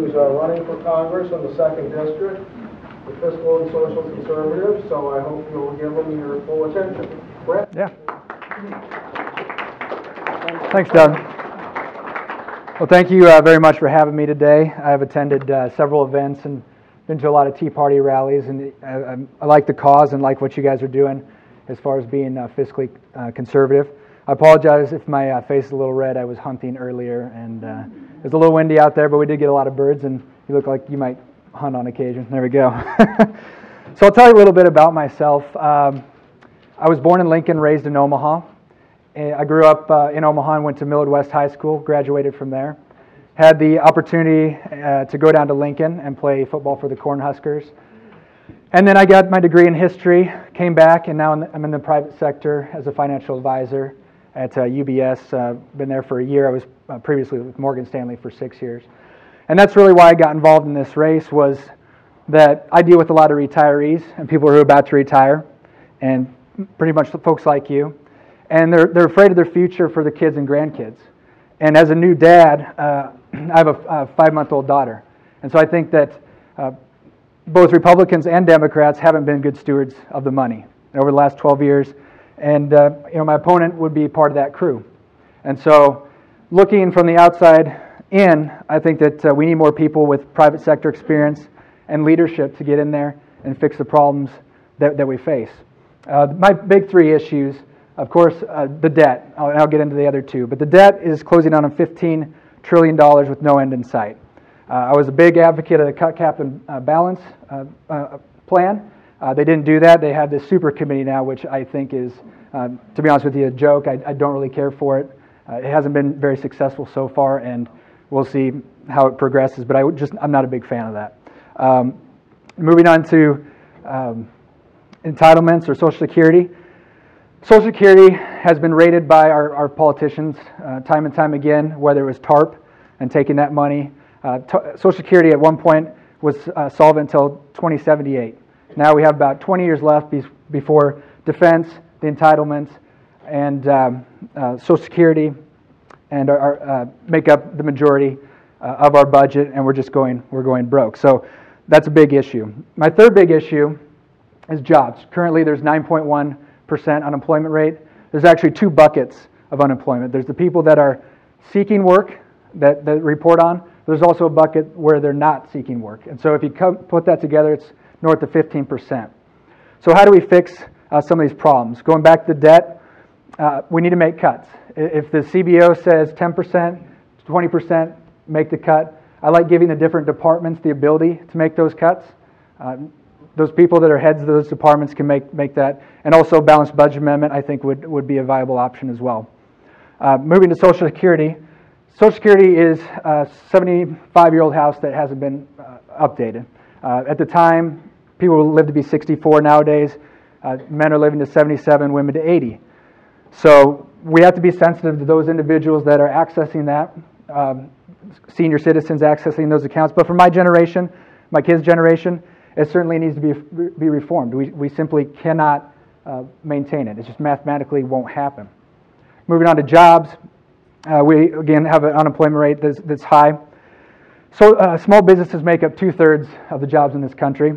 who's running for Congress in the 2nd District, the Fiscal and Social Conservative, so I hope you'll give him your full attention. Brett? Yeah. Thanks, Doug. Well, thank you very much for having me today. I've attended several events and been to a lot of Tea Party rallies, and I like the cause and like what you guys are doing as far as being fiscally conservative. I apologize if my face is a little red. I was hunting earlier, and it was a little windy out there, but we did get a lot of birds, and you look like you might hunt on occasion. There we go. So I'll tell you a little bit about myself. I was born in Lincoln, raised in Omaha. I grew up in Omaha and went to Millard West High School, graduated from there. Had the opportunity to go down to Lincoln and play football for the Cornhuskers. And then I got my degree in history, came back, and now I'm in the private sector as a financial advisor at UBS. Been there for a year. I was previously with Morgan Stanley for 6 years. And that's really why I got involved in this race, was that I deal with a lot of retirees and people who are about to retire, and pretty much folks like you. And they're afraid of their future for the kids and grandkids. And as a new dad, I have a 5-month-old daughter. And so I think that both Republicans and Democrats haven't been good stewards of the money over the last 12 years. And my opponent would be part of that crew. And so looking from the outside in, I think that we need more people with private sector experience and leadership to get in there and fix the problems that we face. My big 3 issues, of course, the debt. I'll get into the other 2. But the debt is closing on $15 trillion with no end in sight. I was a big advocate of the cut, cap, and balance plan. They didn't do that. They have this super committee now, which I think is, to be honest with you, a joke. I don't really care for it. It hasn't been very successful so far, and we'll see how it progresses. But I'm not a big fan of that. Moving on to entitlements or Social Security. Social Security has been rated by our politicians time and time again, whether it was TARP and taking that money. Social Security at one point was solvent until 2078. Now we have about 20 years left before defense, the entitlements, and Social Security and make up the majority of our budget, and we're going broke. So that's a big issue. My third big issue is jobs. Currently, there's 9.1% unemployment rate. There's actually 2 buckets of unemployment. There's the people that are seeking work that report on. There's also a bucket where they're not seeking work. And so if you put that together, it's north of 15%. So how do we fix some of these problems? Going back to the debt, we need to make cuts. If the CBO says 10%, 20%, make the cut. I like giving the different departments the ability to make those cuts. Those people that are heads of those departments can make that. And also balanced budget amendment, I think, would be a viable option as well. Moving to Social Security. Social Security is a 75-year-old house that hasn't been updated. At the time, people lived to be 64. Nowadays, men are living to 77, women to 80. So we have to be sensitive to those individuals that are accessing that, senior citizens accessing those accounts. But for my generation, my kids' generation, it certainly needs to be reformed. We simply cannot maintain it. It just mathematically won't happen. Moving on to jobs, we again have an unemployment rate that's high. So small businesses make up 2/3 of the jobs in this country.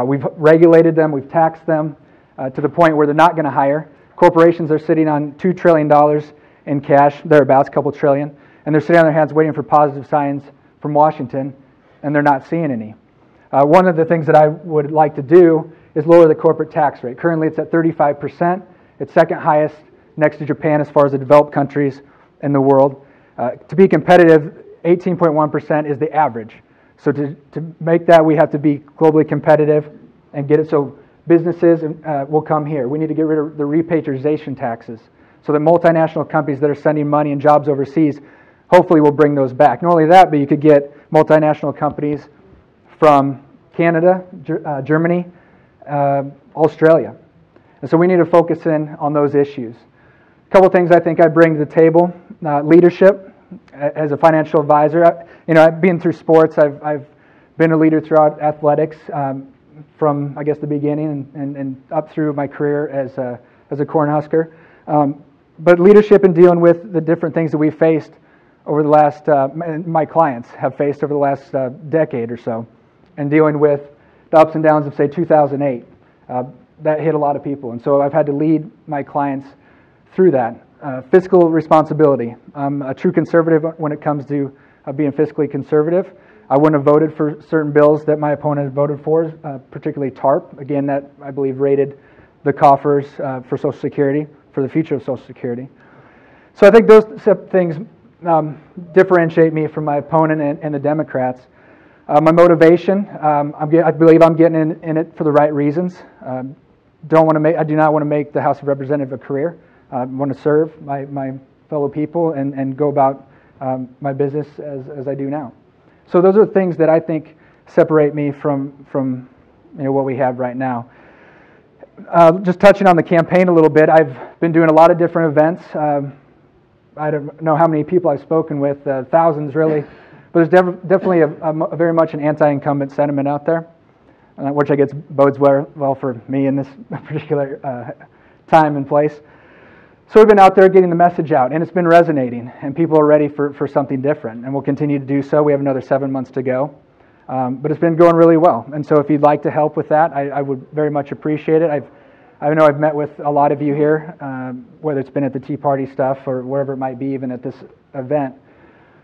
We've regulated them, we've taxed them to the point where they're not going to hire. Corporations are sitting on $2 trillion in cash, thereabouts, a couple trillion, and they're sitting on their hands waiting for positive signs from Washington, and they're not seeing any. One of the things that I would like to do is lower the corporate tax rate. Currently it's at 35%. It's second highest next to Japan as far as the developed countries in the world. To be competitive, 18.1% is the average. So to make that, we have to be globally competitive and get it so businesses will come here. We need to get rid of the repatriation taxes so that multinational companies that are sending money and jobs overseas hopefully will bring those back. Not only that, but you could get multinational companies from Canada, Germany, Australia. And so we need to focus in on those issues. A couple things I think I bring to the table. Leadership as a financial advisor. I've been through sports. I've been a leader throughout athletics from, I guess, the beginning and up through my career as a Cornhusker. But leadership in dealing with the different things that we faced over the last, my clients have faced over the last decade or so, and dealing with the ups and downs of, say, 2008. That hit a lot of people, and so I've had to lead my clients through that. Fiscal responsibility. I'm a true conservative when it comes to being fiscally conservative. I wouldn't have voted for certain bills that my opponent had voted for, particularly TARP. Again, that I believe raided the coffers for Social Security, for the future of Social Security. So I think those things differentiate me from my opponent and the Democrats. My motivation, I believe I'm getting in it for the right reasons. I do not want to make the House of Representatives a career. I want to serve my fellow people and go about my business as I do now. So those are the things that I think separate me from what we have right now. Just touching on the campaign a little bit, I've been doing a lot of different events. I don't know how many people I've spoken with, thousands really, but there's definitely a very much an anti-incumbent sentiment out there, which I guess bodes well for me in this particular time and place. So we've been out there getting the message out, and it's been resonating, and people are ready for something different, and we'll continue to do so. We have another 7 months to go, but it's been going really well. And so if you'd like to help with that, I would very much appreciate it. I know I've met with a lot of you here, whether it's been at the Tea Party stuff or wherever it might be, even at this event.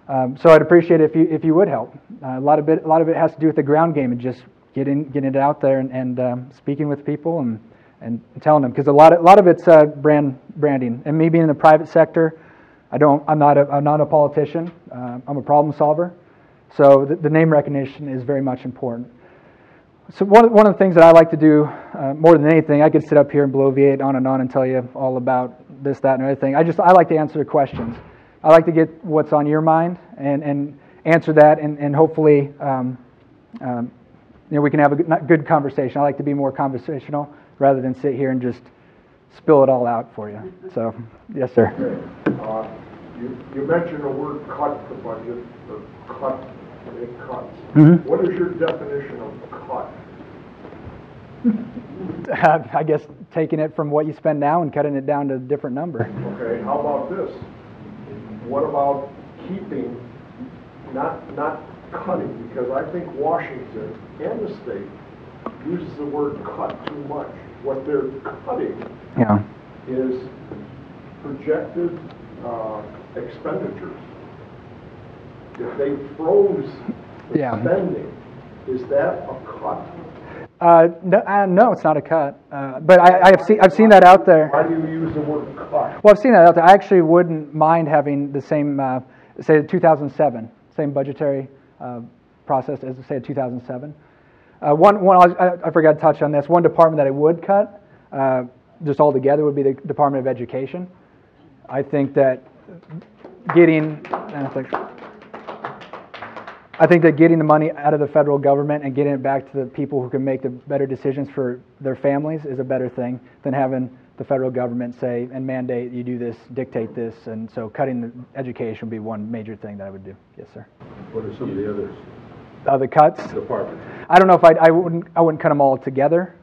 So I'd appreciate it if you would help. A lot of it has to do with the ground game and just getting it out there and speaking with people and telling them, because a lot of it's branding. And me being in the private sector, I'm not a politician. I'm a problem solver. So the name recognition is very much important. So one of the things that I like to do more than anything, I could sit up here and bloviate on and tell you all about this, that, and everything. I like to answer the questions. I like to get what's on your mind and answer that, and hopefully we can have a good conversation. I like to be more conversational rather than sit here and just spill it all out for you. So, yes, sir. Okay. You mentioned the word cut the budget, or cut, make cuts. Mm-hmm. What is your definition of cut? I guess taking it from what you spend now and cutting it down to a different number. Okay, how about this? What about keeping, not cutting, because I think Washington and the state uses the word cut too much. What they're cutting is projected expenditures. If they froze the spending, is that a cut? No, it's not a cut. But I've seen that out there. Why do you use the word cut? Well, I've seen that out there. I actually wouldn't mind having the same, say, 2007, same budgetary process as, say, 2007. I forgot to touch on this. One department that I would cut, just altogether, would be the Department of Education. I think that getting the money out of the federal government and getting it back to the people who can make the better decisions for their families is a better thing than having the federal government say and mandate you do this, dictate this, and so cutting the education would be one major thing that I would do. Yes, sir. What are some of the others? The cuts? Department. I don't know if I wouldn't cut them all together,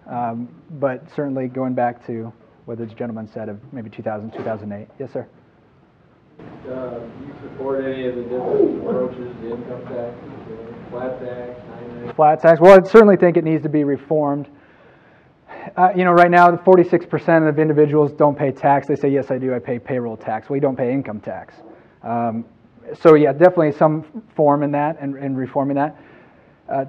but certainly going back to what the gentleman said of maybe 2000, 2008. Yes, sir. Do you support any of the different approaches, the income tax, the flat tax, 99? Flat tax? Well, I certainly think it needs to be reformed. Right now, 46% of individuals don't pay tax. They say, yes, I do. I pay payroll tax. Well, you don't pay income tax. So, yeah, definitely some form in that and reforming that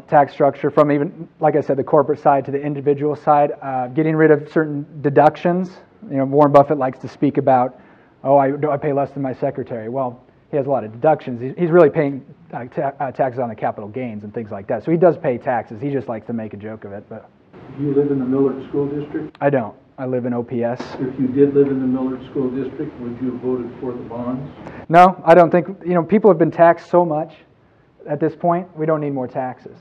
tax structure from even, like I said, the corporate side to the individual side. Getting rid of certain deductions. Warren Buffett likes to speak about, I pay less than my secretary. Well, he has a lot of deductions. He's really paying taxes on the capital gains and things like that. So he does pay taxes. He just likes to make a joke of it. But Do you live in the Millard School District? I don't. I live in OPS. If you did live in the Millard School District, would you have voted for the bonds? No, I don't think. People have been taxed so much at this point. We don't need more taxes.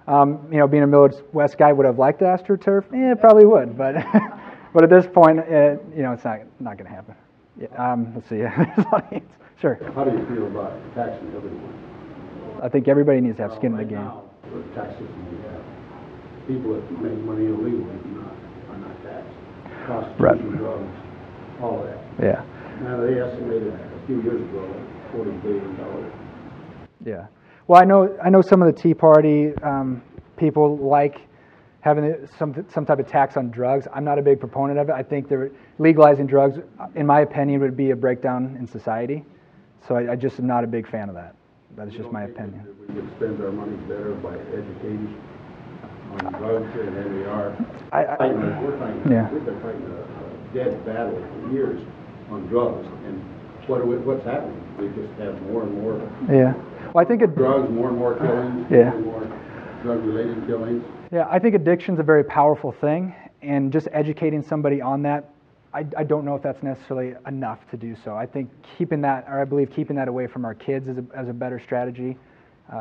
Being a Millard West guy, would have liked to AstroTurf? Yeah, probably would. But but at this point, it's not going to happen. Yeah, let's see. Sure. How do you feel about taxing everyone? I think everybody needs to have skin in the game. Now, the tax system we have, people that make money illegally are not taxed. Prostitution, drugs, all of that. Yeah. Now, they estimated a few years ago $40 billion. Yeah. Well, I know some of the Tea Party people like having some type of tax on drugs. I'm not a big proponent of it. I think legalizing drugs, in my opinion, would be a breakdown in society. So I just am not a big fan of that. That's just my opinion. We could spend our money better by educating on drugs than we are. We've been fighting a dead battle for years on drugs, and what's happening? We just have more and more. Yeah. Well, I think drugs, more and more killings, yeah. more and more drug-related killings. Yeah, I think addiction's a very powerful thing, and just educating somebody on that, I don't know if that's necessarily enough to do so. I think I believe keeping that away from our kids is a better strategy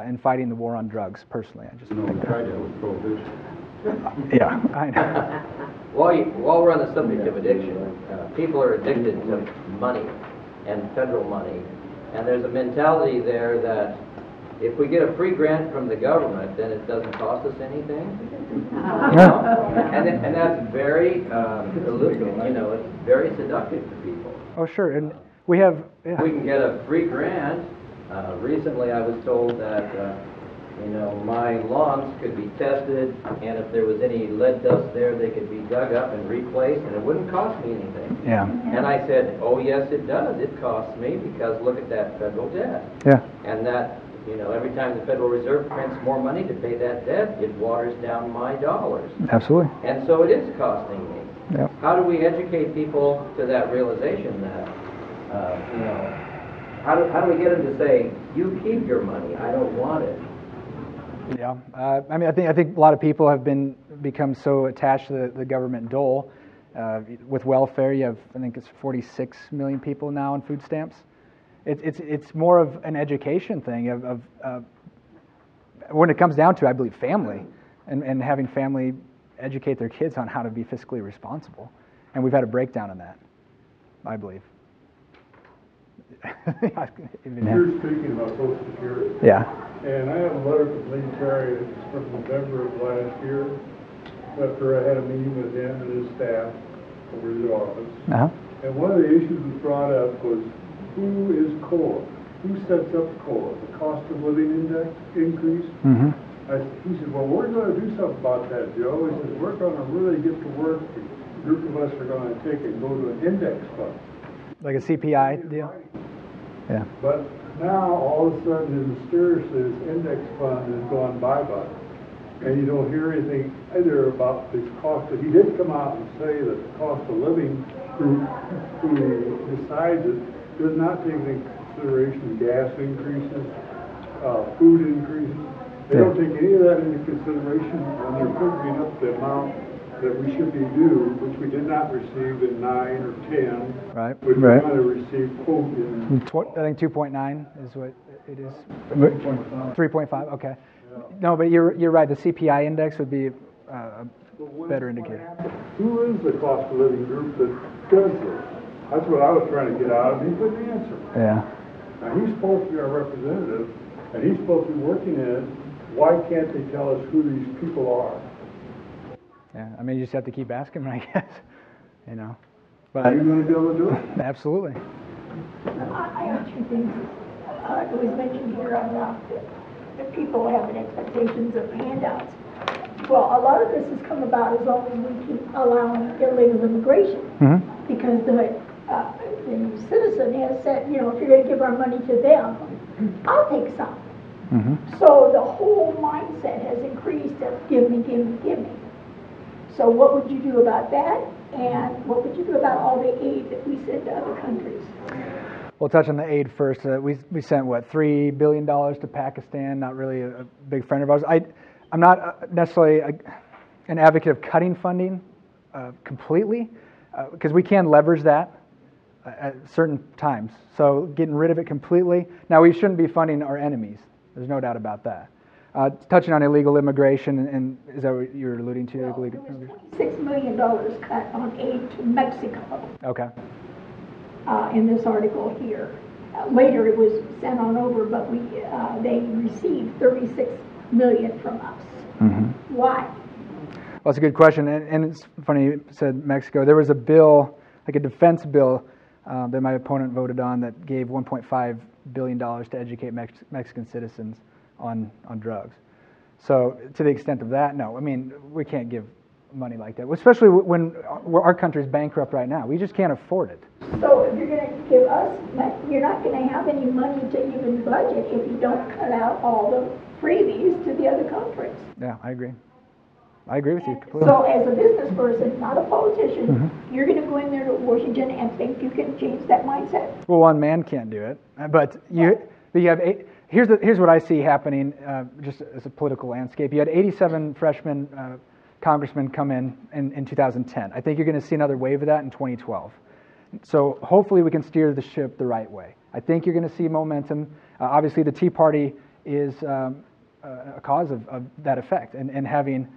in fighting the war on drugs. Personally, I just think we tried that with prohibition. Yeah, I know. While we're on the subject of addiction, people are addicted to money and federal money, and there's a mentality there that if we get a free grant from the government, then it doesn't cost us anything. And that's very, it's very seductive to people. Oh, sure, and we have. Yeah. We can get a free grant. Recently, I was told that my lawns could be tested, and if there was any lead dust there, they could be dug up and replaced, and it wouldn't cost me anything. Yeah. And I said, oh yes, it does. It costs me because look at that federal debt. Yeah. And that. Every time the Federal Reserve prints more money to pay that debt, it waters down my dollars. Absolutely. And so it is costing me. Yep. How do we educate people to that realization that, how do we get them to say, you keep your money, I don't want it? Yeah. I think a lot of people have become so attached to the government dole. With welfare, you have, I think it's 46 million people now on food stamps. It's more of an education thing of when it comes down to, I believe, family and having family educate their kids on how to be fiscally responsible, and we've had a breakdown in that, I believe. You're speaking about Social Security. Yeah. And I have a letter from Lindstrom from November of last year after I had a meeting with him and his staff over his office. Uh-huh. And one of the issues that was brought up was who is COLA? Who sets up COLA? The cost of living index increase? Mm-hmm. He said, well, we're going to do something about that, Joe. He says, we're going to really get to work. A group of us are going to take and go to an index fund. Like a CPI deal? Yeah. But now, all of a sudden, mysteriously, this index fund has gone bye-bye. And you don't hear anything either about this cost. He did come out and say that the cost of living group who decides it does not take into consideration gas increases, food increases. They don't take any of that into consideration when they're figuring up the amount that we should be due, which we did not receive in 9 or 10. Right. Which we're going to receive, quote, in... I think 2.9 is what it is. 3.5, okay. Yeah. No, but you're right. The CPI index would be a better indicator. Who is the cost of living group that does this? That's what I was trying to get out of him. He couldn't answer. Yeah. Now, he's supposed to be our representative, and he's supposed to be working in it. Why can't they tell us who these people are? Yeah, I mean, you just have to keep asking, I guess. But are you going to be able to do it? Absolutely. I have two things. It was mentioned here on that people have expectations of handouts. Well, a lot of this has come about as long as we keep allowing illegal immigration. Mm-hmm. Because the citizen has said, if you're going to give our money to them, I'll take some. Mm-hmm. So the whole mindset has increased of give me, give me, give me. So what would you do about that? And what would you do about all the aid that we send to other countries? We'll touch on the aid first. We sent, $3 billion to Pakistan, not really a big friend of ours. I'm not necessarily an advocate of cutting funding completely, because we can leverage that at certain times. So getting rid of it completely. Now, we shouldn't be funding our enemies. There's no doubt about that. Touching on illegal immigration, and is that what you're alluding to? Well, there was $26 million cut on aid to Mexico. Okay. In this article here. Later it was sent on over, but they received $36 million from us. Mm-hmm. Why? Well, that's a good question, and it's funny you said Mexico. There was a bill, like a defense bill, that my opponent voted on that gave $1.5 billion to educate Mexican citizens on drugs. So to the extent of that, no, I mean, we can't give money like that, especially when our country's bankrupt right now. We just can't afford it. So if you're going to give us, you're not going to have any money to even budget if you don't cut out all the freebies to the other countries. Yeah, I agree. I agree with you completely. So as a business person, not a politician, you're going to go in there to Washington and think you can change that mindset? Well, one man can't do it, but you have eight. Here's what I see happening, just as a political landscape. You had 87 freshman congressmen come in 2010. I think you're going to see another wave of that in 2012. So hopefully we can steer the ship the right way. I think you're going to see momentum. Obviously, the Tea Party is a cause of that effect, and having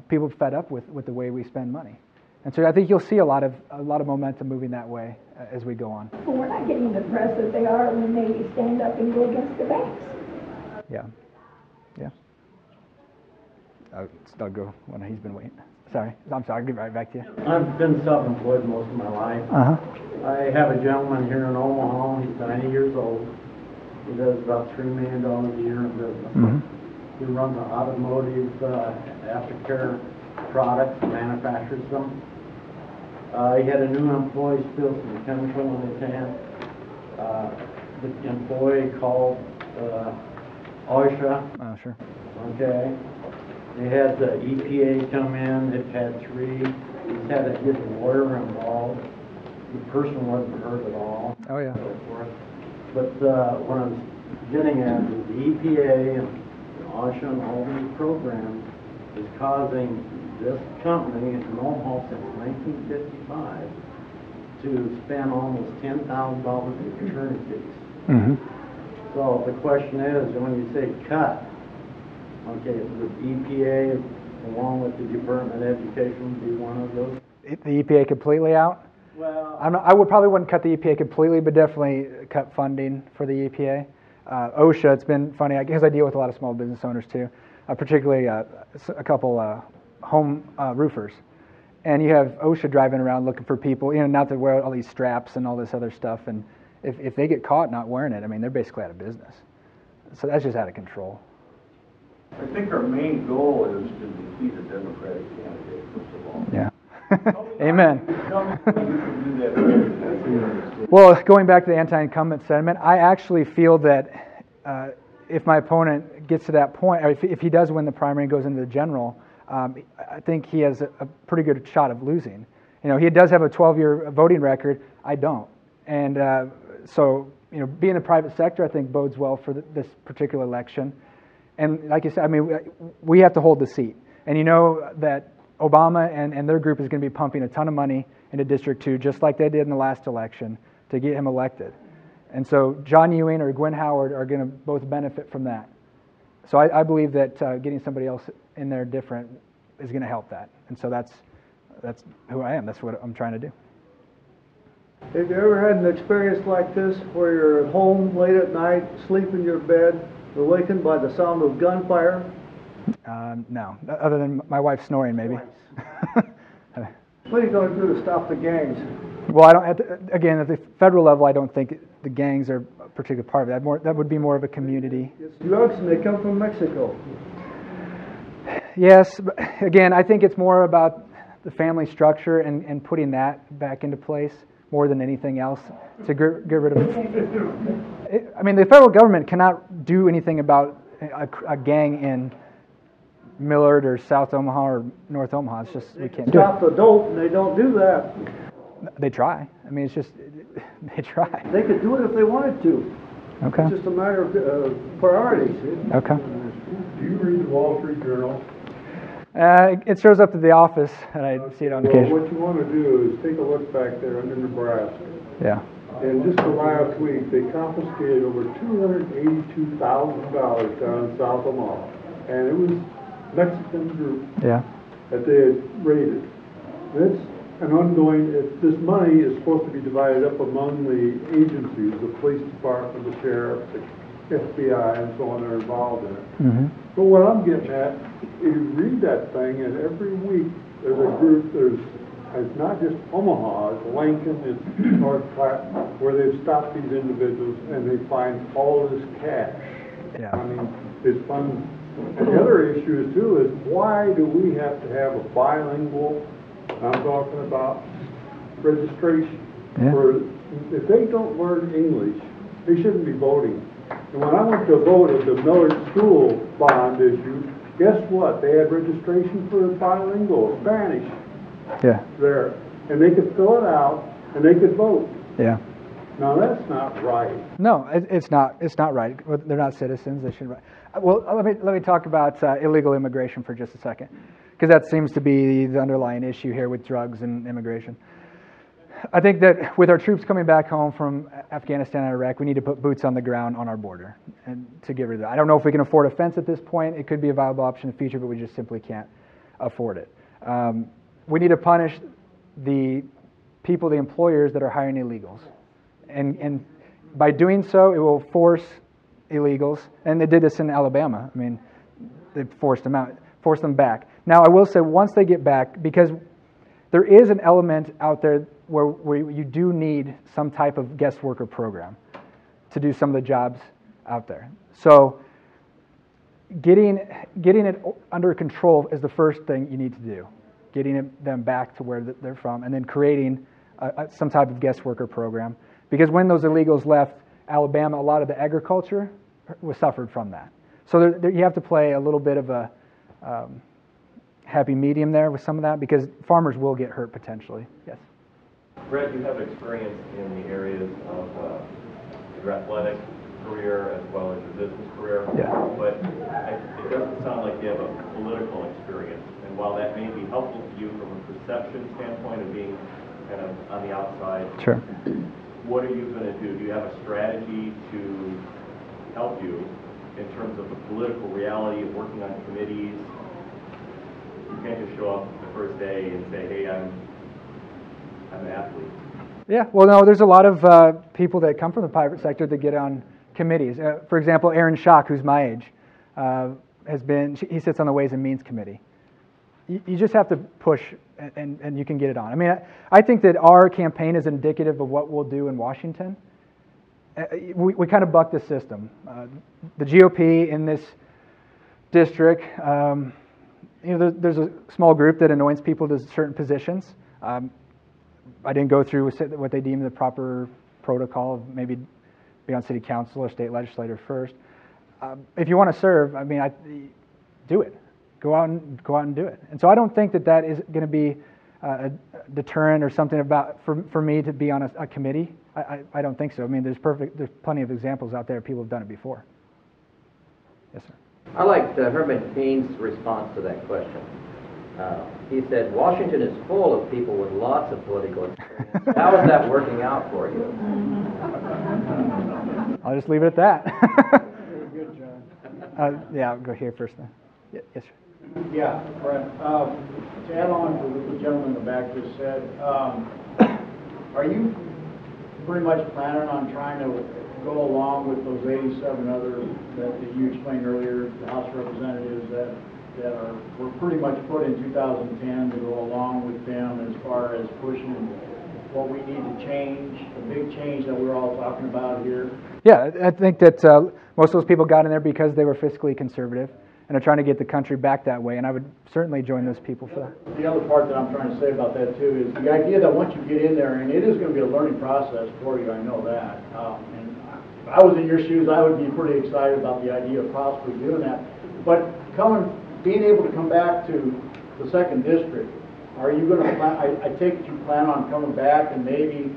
people fed up with the way we spend money. And so I think you'll see a lot of momentum moving that way as we go on. But we're not getting the press that they are when they stand up and go against the banks. Yeah. Doug, go when he's been waiting. Sorry, I'm sorry. I'll get right back to you. I've been self-employed most of my life. I have a gentleman here in Omaha. He's 90 years old. He does about $3 million a year in business. He runs an automotive aftercare products, manufactures them. He had a new employee spill some chemical in his hand. The employee called OSHA. Oh, sure. Okay. They had the EPA come in. It had 3. He's had to get the lawyer involved. The person wasn't hurt at all. Oh, yeah. So forth. But what I was getting at is the EPA and OSHA and all these programs is causing this company in Omaha since 1955 to spend almost $10,000 in attorney fees. So the question is, when you say cut, okay, would EPA along with the Department of Education be one of those? The EPA completely out? Well, I probably wouldn't cut the EPA completely, but definitely cut funding for the EPA. OSHA, it's been funny because I deal with a lot of small business owners too, particularly a couple home roofers. And you have OSHA driving around looking for people, not to wear all these straps and all this other stuff. And if they get caught not wearing it, I mean, they're basically out of business. So that's just out of control. I think our main goal is to defeat a Democratic candidate, first of all. Yeah. Amen. Tell me how you can do that. Well, going back to the anti-incumbent sentiment, I actually feel that if my opponent gets to that point, or if he does win the primary and goes into the general, I think he has a pretty good shot of losing. He does have a 12-year voting record. I don't. And so, being in the private sector, I think bodes well for this particular election. And like you said, I mean, we have to hold the seat. And you know that Obama and their group is going to be pumping a ton of money into District 2, just like they did in the last election, to get him elected. And so John Ewing or Gwen Howard are going to both benefit from that. So I believe that getting somebody else in there different is going to help that. And so that's who I am. That's what I'm trying to do. Have you ever had an experience like this where you're at home late at night, sleep in your bed, awakened by the sound of gunfire? No, other than my wife snoring, maybe. What are you going to do to stop the gangs? Well, I don't. Again, at the federal level, I don't think the gangs are a particular part of that. That would be more of a community. It's drugs, and they come from Mexico. Yes, but again, I think it's more about the family structure and putting that back into place more than anything else to get rid of it. I mean, the federal government cannot do anything about a gang in Millard or South Omaha or North Omaha. It's just we can't do it. Stop the dope, and they don't do that. They try. I mean, it's just they try. They could do it if they wanted to. Okay. It's just a matter of priorities. Okay. Do you read the Wall Street Journal? It shows up at the office, and I see it on occasion. What you want to do is take a look back there under Nebraska. Yeah. And just the last week, they confiscated over $282,000 down in South Omaha. And it was Mexican group Yeah. that they had raided. And it's an ongoing, this money is supposed to be divided up among the agencies, the police department, the sheriff, the FBI, and so on that are involved in it. Mm-hmm. But what I'm getting at, you read that thing, and every week there's a group, there's it's not just Omaha, it's Lincoln, it's North Platte, where they've stopped these individuals and they find all this cash. Yeah. I mean, it's fun. And the other issue is too is why do we have to have a bilingual, I'm talking about registration. Yeah. For, if they don't learn English, they shouldn't be voting. And when I went to vote at the Millard School bond issue, guess what? They had registration for bilingual Spanish. Yeah. There, and they could fill it out, and they could vote. Yeah. Now that's not right. No, it's not. It's not right. They're not citizens. They shouldn't. Well, let me talk about illegal immigration for just a second, because that seems to be the underlying issue here with drugs and immigration. I think that with our troops coming back home from Afghanistan and Iraq, we need to put boots on the ground on our border and to get rid of that. I don't know if we can afford a fence at this point. It could be a viable option in the future, but we just simply can't afford it. We need to punish the people, the employers that are hiring illegals. And by doing so, it will force illegals, and they did this in Alabama. I mean, they forced them out, forced them back. Now, I will say, once they get back, because there is an element out there where you do need some type of guest worker program to do some of the jobs out there. So getting it under control is the first thing you need to do. Getting them back to where they're from, and then creating some type of guest worker program. Because when those illegals left Alabama, a lot of the agriculture was suffered from that. So you have to play a little bit of a happy medium there with some of that, because farmers will get hurt potentially. Yes. Brett, you have experience in the areas of your athletic career as well as your business career. Yeah. But it doesn't sound like you have a political experience. And while that may be helpful to you from a perception standpoint of being kind of on the outside, Sure. What are you going to do? Do you have a strategy to help you in terms of the political reality of working on committees? You can't just show up the first day and say, hey, I'm an athlete. Yeah, well, no, there's a lot of people that come from the private sector that get on committees. For example, Aaron Schock, who's my age, he sits on the Ways and Means Committee. You just have to push, and you can get it on. I mean, I think that our campaign is indicative of what we'll do in Washington. We kind of buck the system. The GOP in this district, there's a small group that anoints people to certain positions. I didn't go through what they deem the proper protocol of maybe be on city council or state legislator first. If you want to serve, I mean, do it. Go out and do it. And so I don't think that is going to be a deterrent or something for me to be on a committee. I don't think so. I mean, there's plenty of examples out there. People have done it before. Yes, sir. I liked Herman Payne's response to that question. He said, Washington is full of people with lots of political experience. How is that working out for you? I'll just leave it at that. Very good, John. Yeah, I'll go here first then. Yes, sir. Yeah, Brent. To add on to what the gentleman in the back just said, are you pretty much planning on trying to go along with those 87 others that you explained earlier, the House representatives that were pretty much put in 2010 to go along with them as far as pushing what we need to change, the big change that we're all talking about here? Yeah, I think that most of those people got in there because they were fiscally conservative and are trying to get the country back that way, and I would certainly join those people for that. The other part that I'm trying to say about that too is the idea that once you get in there, and it is going to be a learning process for you, I know that, and if I was in your shoes, I would be pretty excited about the idea of possibly doing that, but being able to come back to the 2nd District, are you going to plan, I take it you plan on coming back and maybe,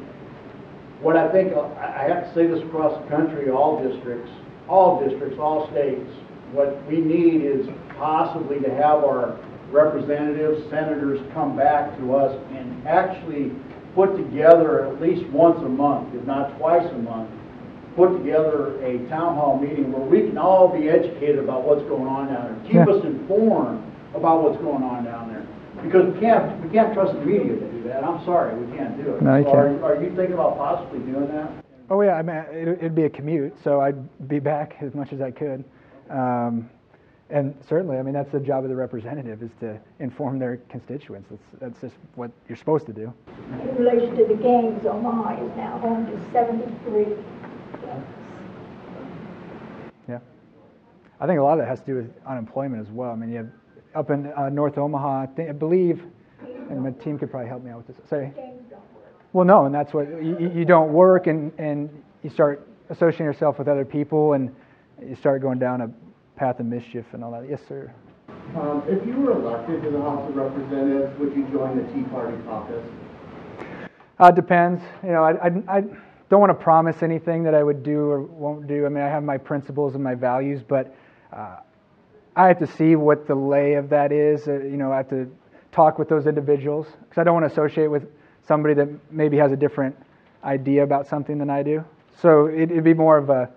what I think, I have to say this across the country, all districts, all states, what we need is possibly to have our representatives, senators come back to us and actually put together at least once a month, if not twice a month, put together a town hall meeting where we can all be educated about what's going on down there. Keep us informed about what's going on down there. Because we can't trust the media to do that. I'm sorry, we can't do it. No, you can't. Are you thinking about possibly doing that? Oh yeah, I mean, it'd be a commute, so I'd be back as much as I could. And certainly, I mean, that's the job of the representative, is to inform their constituents. That's just what you're supposed to do. In relation to the gangs, Omaha is now home to 73 gangs. Yeah. I think a lot of that has to do with unemployment as well. I mean, you have up in North Omaha, I believe, and my team could probably help me out with this. Sorry. Gangs don't work. Well, no, and that's what, you don't work, and you start associating yourself with other people, and you start going down a path of mischief and all that. Yes, sir. If you were elected to the House of Representatives, would you join the Tea Party caucus? Depends. You know, I don't want to promise anything that I would do or won't do. I mean, I have my principles and my values, but I have to see what the lay of that is. You know, I have to talk with those individuals, because I don't want to associate with somebody that maybe has a different idea about something than I do. So it'd be more of a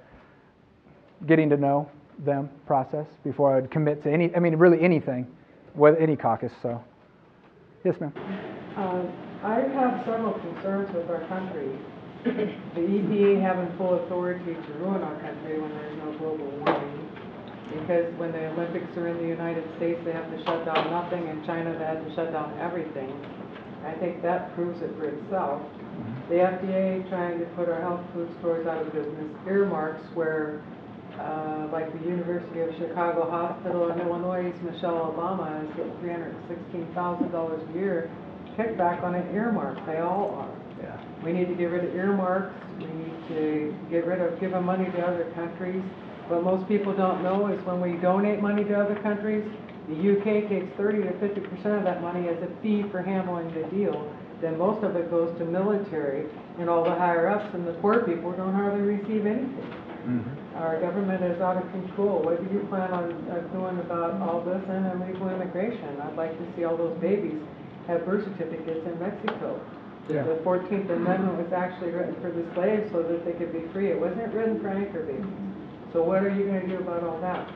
getting to know them process before I would commit to really anything, with any caucus. So, yes, ma'am. I have several concerns with our country. The EPA having full authority to ruin our country when there's no global warming. Because when the Olympics are in the United States, they have to shut down nothing. In China, they had to shut down everything. I think that proves it for itself. The FDA trying to put our health food stores out of business. Earmarks where, like the University of Chicago Hospital in Illinois, Michelle Obama is getting $316,000 a year kickback on an earmark. They all are. Yeah. We need to get rid of earmarks. We need to get rid of giving money to other countries. What most people don't know is when we donate money to other countries, the UK takes 30 to 50% of that money as a fee for handling the deal. Then most of it goes to military and all the higher ups, and the poor people don't hardly receive anything. Mm-hmm. Our government is out of control. What do you plan on doing about all this and illegal immigration? I'd like to see all those babies have birth certificates in Mexico. Yeah. The 14th Amendment was actually written for the slaves so that they could be free. It wasn't written for anchor babies. So what are you going to do about all that?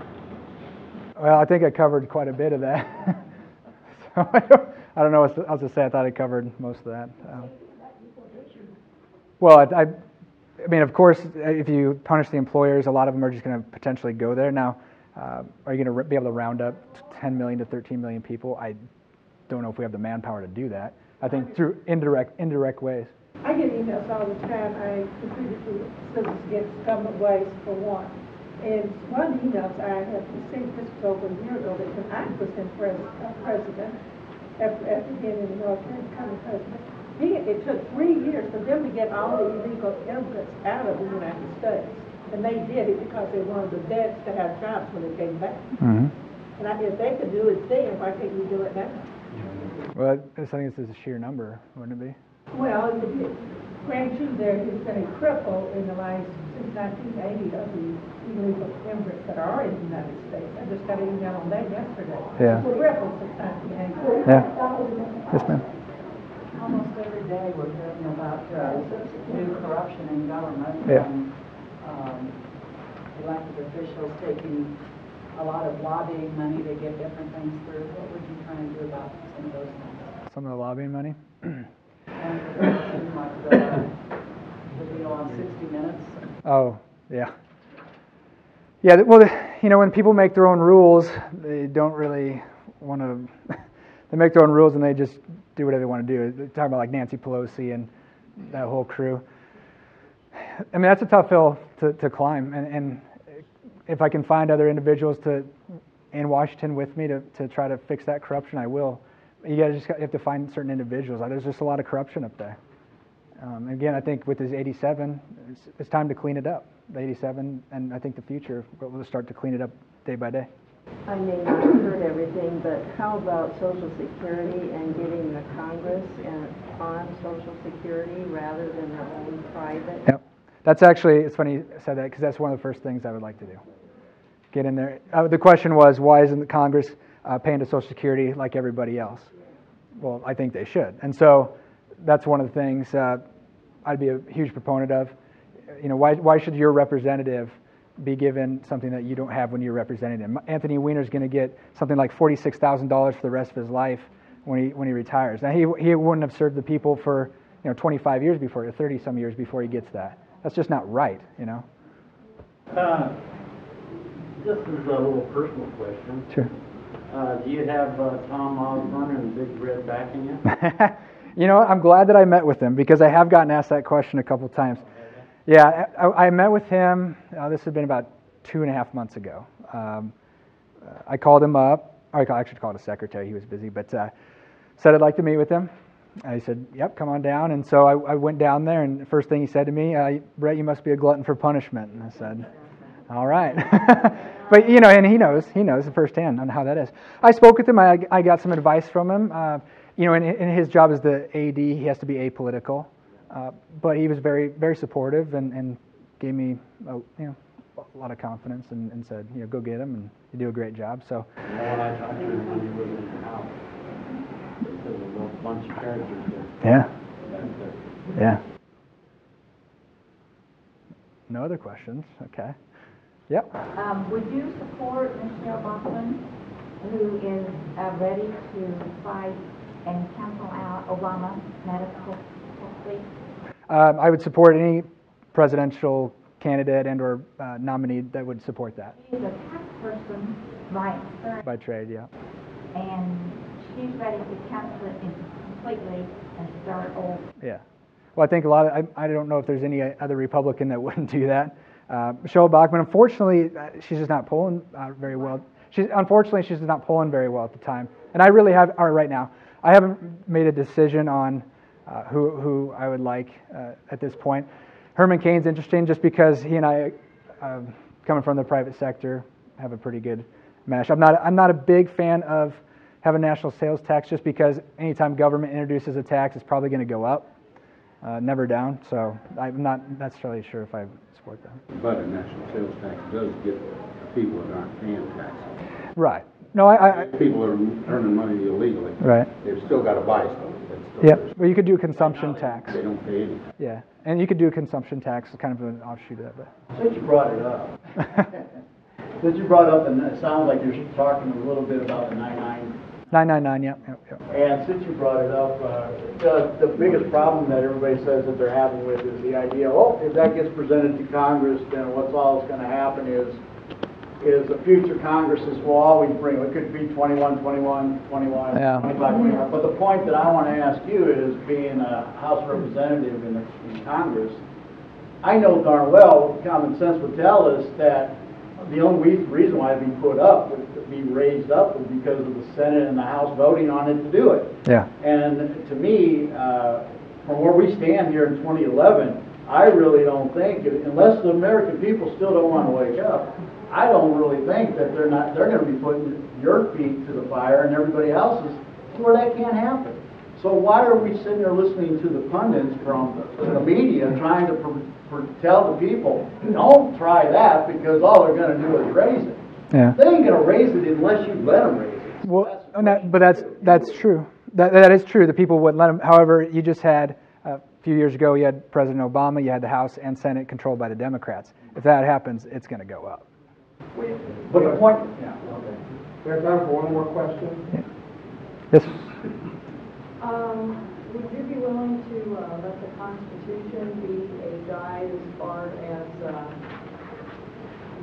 Well, I think I covered quite a bit of that. So I don't know what else to say. I thought I covered most of that. Well, I mean, of course, if you punish the employers, a lot of them are just going to potentially go there. Now, are you going to be able to round up 10 million to 13 million people? I don't know if we have the manpower to do that. I think through indirect ways. I get emails all the time. I contribute to Citizens Against Government Waste for one. And one of the emails I have received, this was over a year ago, that when I was in president, after being in the military, becoming president, it took 3 years for them to get all the illegal immigrants out of the United States. And they did it because they wanted the vets to have jobs when they came back. Mm-hmm. And if they could do it then, why can't we do it now? Well, I think this is a sheer number, wouldn't it be? Well, Grand Chief there has been a cripple in the last, since 1980, of the illegal immigrants that are in the United States. I just got an email on that yesterday. Yeah. We're crippled since 1980. Yeah. Yes, ma'am. Almost every day we're hearing about new corruption in government. Yeah. And elected officials taking a lot of lobbying money to get different things through. What would you try and do about some of those things? Some of the lobbying money? And like the deal on 60 Minutes. Oh, yeah. Yeah, well, when people make their own rules, they don't really want to... They make their own rules and they just do whatever they want to do. They're talking about like Nancy Pelosi and that whole crew. I mean, that's a tough hill to climb. And if I can find other individuals in Washington with me to try to fix that corruption, I will. You have to find certain individuals. There's just a lot of corruption up there. Again, I think with this 87, it's time to clean it up. The 87, and I think the future, we'll start to clean it up day by day. I may not have heard everything, but how about Social Security and getting the Congress on Social Security rather than their own private? Yep. That's actually, it's funny you said that, because that's one of the first things I would like to do. Get in there. The question was, why isn't the Congress paying to Social Security like everybody else? Well, I think they should. And so that's one of the things I'd be a huge proponent of. Why should your representative be given something that you don't have when you're representing him? Anthony Weiner's going to get something like $46,000 for the rest of his life when he retires. Now, he wouldn't have served the people for 25 years before, or 30 some years before he gets that. That's just not right, This is a little personal question. Sure. Do you have Tom Osborne and Big Red backing you? You know what? I'm glad that I met with him because I have gotten asked that question a couple times. Yeah, I met with him, this had been about 2.5 months ago. I called him up, or I actually called his secretary, he was busy, but said I'd like to meet with him. He said, yep, come on down. And so I went down there, and the first thing he said to me, Brett, you must be a glutton for punishment. And I said, all right. But, you know, and he knows firsthand on how that is. I spoke with him, I got some advice from him. You know, in his job as the AD, he has to be apolitical. But he was very, very supportive and gave me, you know, a lot of confidence and said, you know, go get him and you do a great job. So. You know, when I talked to him when he was in the house, there was a bunch of characters there. Yeah. Yeah. No other questions? Okay. Yep. Would you support Michelle Bachmann, who is ready to fight and cancel out Obama medical policy? I would support any presidential candidate and or nominee that would support that. She's a tax person by trade, yeah. And she's ready to cancel it completely and start over. Yeah. Well, I think a lot of, I don't know if there's any other Republican that wouldn't do that. Michelle Bachmann, unfortunately, she's just not polling very well. She's just not polling very well at the time. And I really right now, I haven't made a decision on who I would like at this point. Herman Cain's interesting just because he and I, coming from the private sector, have a pretty good mesh. I'm not a big fan of having national sales tax just because anytime government introduces a tax, it's probably going to go up, never down. So I'm not necessarily sure if I support that. But a national sales tax does get people that aren't paying taxes. Right. No, people are earning money illegally. Right. They've still got to buy stuff. Yeah. Well, you could do a consumption tax. They don't pay anything. Yeah, and you could do a consumption tax, kind of an offshoot of that. But. Since you brought it up, and it sounds like you're talking a little bit about the 999, yeah. And since you brought it up, the biggest problem that everybody says that they're having with is the idea, if that gets presented to Congress, then what's all that's going to happen is the future Congresses will always bring, it could be 21, 21, 21, yeah. 25, 25. But the point that I want to ask you is, being a House representative in Congress, I know darn well, common sense would tell us that the only reason why it'd be put up, would be raised up, was because of the Senate and the House voting on it to do it. Yeah. And to me, from where we stand here in 2011, I really don't think, unless the American people still don't want to wake up, I don't really think that they're going to be putting your feet to the fire and everybody else's to where that can't happen. So why are we sitting there listening to the pundits from the media trying to tell the people, don't try that because all they're going to do is raise it. Yeah. They ain't going to raise it unless you let them raise it. Well, that's true. That is true. The people wouldn't let them. However, you just had a few years ago, you had President Obama, you had the House and Senate controlled by the Democrats. If that happens, it's going to go up. But the point, We have time for one more question. Yeah. Yes. Would you be willing to let the Constitution be a guide as far as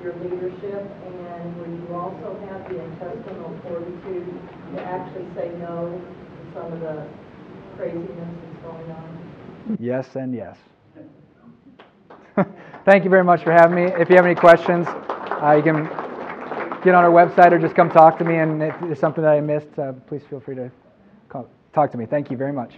your leadership, and would you also have the intestinal fortitude to actually say no to some of the craziness that's going on? Yes and yes. Thank you very much for having me. If you have any questions, you can get on our website or just come talk to me, and if there's something that I missed, please feel free to talk to me. Thank you very much.